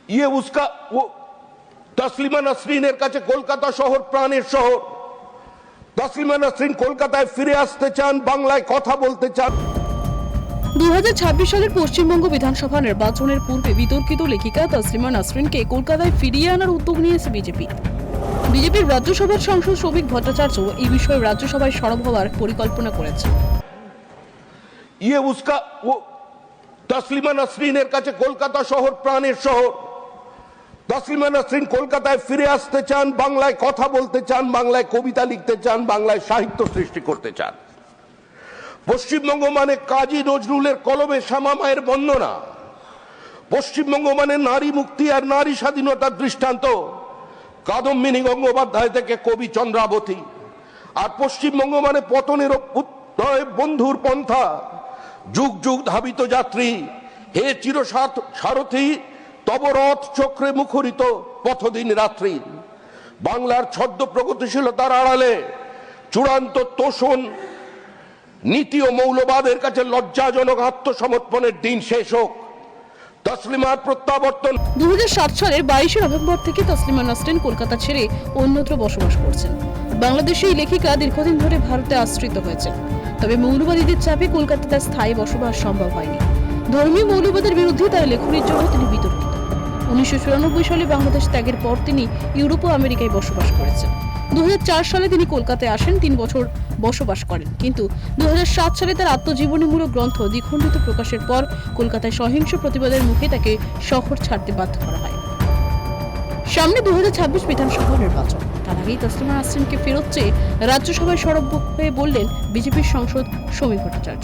ये उसका वो तस्लिमा नसरीনের কাছে কলকাতা শহর প্রাণের শহর। তসলিমা নসরিন কলকাতায় ফিরে আসতে চান, বাংলায় কথা বলতে চান। 2026 সালের পশ্চিমবঙ্গ বিধানসভা নির্বাচনের পূর্বে বিতর্কিত লেখিকা তসলিমা নসরিনকে কলকাতায় ফিরিয়ে আনার উদ্যোগ নিয়েছে বিজেপি। বিজেপির রাজ্যসভার সাংসদ শ্রমিক ভট্টাচার্য এই বিষয়ে রাজ্যসভায় সরব হওয়ার পরিকল্পনা করেছে। ये उसका वो তসলিমা নসরিনের কাছে কলকাতা শহর প্রাণের শহর। তসলিমা নসরিন কলকাতায় ফিরে আসতে চান, বাংলায় কথা বলতে চান, বাংলায় কবিতা লিখতে চান, বাংলায় সাহিত্য সৃষ্টি করতে চান। পশ্চিমবঙ্গ মানে কাজী নজরুলের কলমে শ্যামা মায়ের বন্দনা। পশ্চিমবঙ্গ মানে নারী মুক্তি আর নারী স্বাধীনতার দৃষ্টান্ত কাদম্বিনী গঙ্গোপাধ্যায় থেকে কবি চন্দ্রাবতী। আর পশ্চিমবঙ্গ মানে পতনের উদয় বন্ধুর পন্থা, যুগ যুগ ধাবিত যাত্রী, হে সারথী তব রথ চক্রে মুখরিত পথদিন রাত্রি। বাংলার ছদ্ম প্রগতিশীলতার আড়ালে চূড়ান্ত তোষণ নীতি ও মৌলবাদের কাছে লজ্জাজনক আত্মসমর্পণের দিন শেষ হোক। তসলিমার প্রত্যাবর্তন। 2007 সালের 22 নভেম্বর থেকে তসলিমা নসরিন কলকাতা ছেড়ে অন্যত্র বসবাস করছেন। বাংলাদেশি এই লেখিকা দীর্ঘদিন ধরে ভারতে আশ্রিত হয়েছেন, তবে মৌলবাদীদের চাপে কলকাতাতে স্থায়ী বসবাস সম্ভব হয়নি। ধর্মীয় মৌলবাদের বিরুদ্ধে তার লেখনীর জন্য তিনি বিতর্কিত। 1994 সালে বাংলাদেশ ত্যাগের পর তিনি ইউরোপ ও আমেরিকায় বসবাস করেছেন। 2004 সালে তিনি কলকাতায় আসেন, 3 বছর বসবাস করেন, কিন্তু 2007 সালে তার আত্মজীবনীমূলক গ্রন্থ দ্বিখণ্ডিত প্রকাশের পর কলকাতায় সহিংস প্রতিবাদের মুখে তাকে শহর ছাড়তে বাধ্য করা হয়। সামনে 2026 বিধানসভা নির্বাচন, তার আগেই তসলিমা নসরিনকে ফেরত চেয়ে রাজ্যসভায় সরব হয়ে বললেন বিজেপির সাংসদ শ্রমিক Bhattacharya.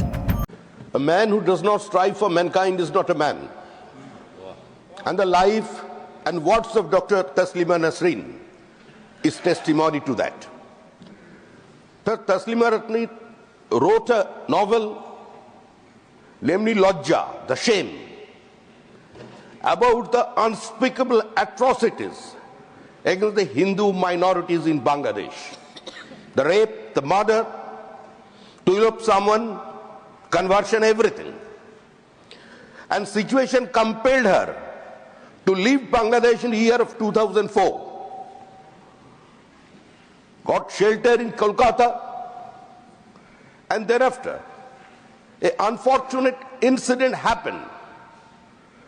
A man who does not strive for mankind is not a man. And the life and words of Dr. Taslima Nasreen is testimony to that. Taslima Nasreen wrote a novel, namely Lajja, the shame, about the unspeakable atrocities against the Hindu minorities in Bangladesh. The rape, the murder, to elope someone, conversion, everything. And situation compelled her to leave Bangladesh in the year of 2004. Got shelter in Kolkata, and thereafter an unfortunate incident happened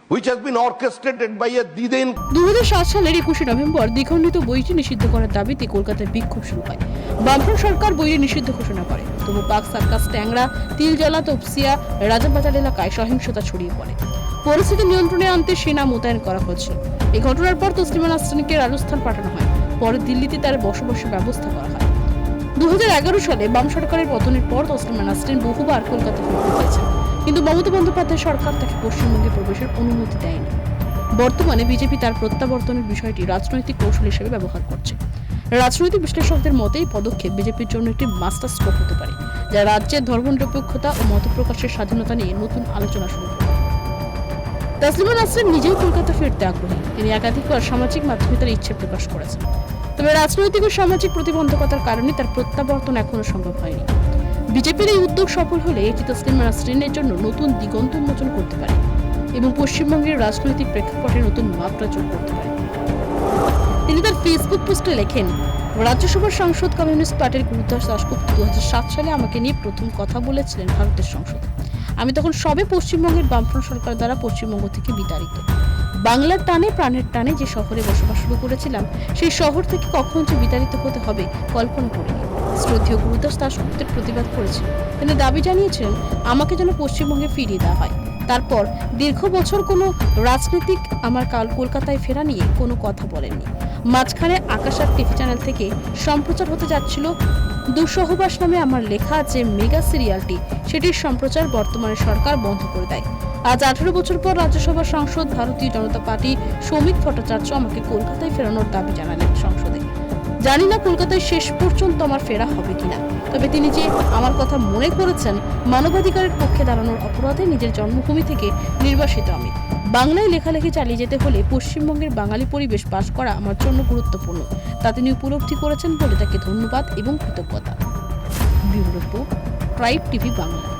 which has been orchestrated by a Diden. 2007 সালের 21 November দ্বিখণ্ডিত বইটি নিষিদ্ধ করার দাবিতে কলকাতায় বিক্ষোভ শুরু হয়। বামফ্রন্ট সরকার বইটি নিষিদ্ধ ঘোষণা করে, তবু পাক সার্কাস, ট্যাংরা, তিলজলা, তপসিয়া, রাজাবাজার এলাকায় সহিংসতা ছড়িয়ে পড়ে। পরিস্থিতি নিয়ন্ত্রণে আনতে সেনা মোতায়েন করা হয়েছিল। এই ঘটনার পর তসলিমা নসরিনকে রাজস্থান পাঠানো হয়, পরে দিল্লিতে তার বসবাসের ব্যবস্থা করা হয়। 2011 সালে বাম সরকারের পতনের পর তসলিমা নসরিন বহুবার কলকাতা ফিরতে হয়েছেন, কিন্তু মমতা বন্দ্যোপাধ্যায় সরকার তাকে পশ্চিমবঙ্গে প্রবেশের অনুমতি দেয়নি। বর্তমানে বিজেপি তার প্রত্যাবর্তনের বিষয়টি রাজনৈতিক কৌশল হিসেবে ব্যবহার করছে। রাজনৈতিক বিশ্লেষকদের মতে এই পদক্ষেপ বিজেপির জন্য একটি মাস্টার স্ট্রোক হতে পারে, যা রাজ্যের ধর্মনিরপেক্ষতা ও মত প্রকাশের স্বাধীনতা নিয়ে নতুন আলোচনা শুরু করবে। তসলিমা নসরিন নিজেই কলকাতা ফিরতে আগ্রহী। তিনি একাধিকবার সামাজিক মাধ্যমে তার ইচ্ছে প্রকাশ করেছেন, তবে রাজনৈতিক ও সামাজিক প্রতিবন্ধকতার কারণে তার প্রত্যাবর্তন এখনো সম্ভব হয়নি। বিজেপির এই উদ্যোগ সফল হলে এটি তসলিমা নসরিনের জন্য নতুন দিগন্ত উন্মোচন করতে পারে এবং পশ্চিমবঙ্গের রাজনৈতিক প্রেক্ষাপটে নতুন মাত্রা যোগ করতে পারে। তিনি তার ফেসবুক পোস্টে লেখেন, রাজ্যসভার সাংসদ কমিউনিস্ট পার্টির গুরুদাস দাশগুপ্ত 2007 সালে আমাকে নিয়ে প্রথম কথা বলেছিলেন ভারতের সংসদে। আমি তখন সবে পশ্চিমবঙ্গের বামফ্রন্ট সরকার দ্বারা পশ্চিমবঙ্গ থেকে বিতাড়িত। বাংলার টানে প্রাণের টানে যে শহরে বসবাস শুরু করেছিলাম, সেই শহর থেকে কখন যে বিতাড়িত হতে হবে কল্পনা করিনি। শ্রদ্ধেয় গুরুদাস দাশগুপ্তের প্রতিবাদ করেছিলেন। তিনি দাবি জানিয়েছিলেন আমাকে যেন পশ্চিমবঙ্গে ফিরিয়ে দেওয়া হয়। তারপর দীর্ঘ বছর কোনো রাজনীতিক আমার কলকাতায় ফেরা নিয়ে কোনো কথা বলেননি। মাঝখানে আকাশ আর টিভি চ্যানেল থেকে সম্প্রচার হতে যাচ্ছিল দুঃসহবাস নামে আমার লেখা যে মেগা সিরিয়ালটি, সেটির সম্প্রচার বর্তমানে সরকার বন্ধ করে দেয়। আজ 18 বছর পর রাজ্যসভার সাংসদ ভারতীয় জনতা পার্টি শ্রমিক ভট্টাচার্য আমাকে কলকাতায় ফেরানোর দাবি জানালেন সংসদে। জানি না কলকাতায় শেষ পর্যন্ত আমার ফেরা হবে কিনা, তবে তিনি যে আমার কথা মনে করেছেন, মানবাধিকারের পক্ষে দাঁড়ানোর অপরাধে নিজের জন্মভূমি থেকে নির্বাসিত আমি। বাংলায় লেখালেখি চালিয়ে যেতে হলে পশ্চিমবঙ্গের বাঙালি পরিবেশ পাশ করা আমার জন্য গুরুত্বপূর্ণ, তা তিনি উপলব্ধি করেছেন বলে তাকে ধন্যবাদ এবং কৃতজ্ঞতা। Bureau report, tribe TV Bangla.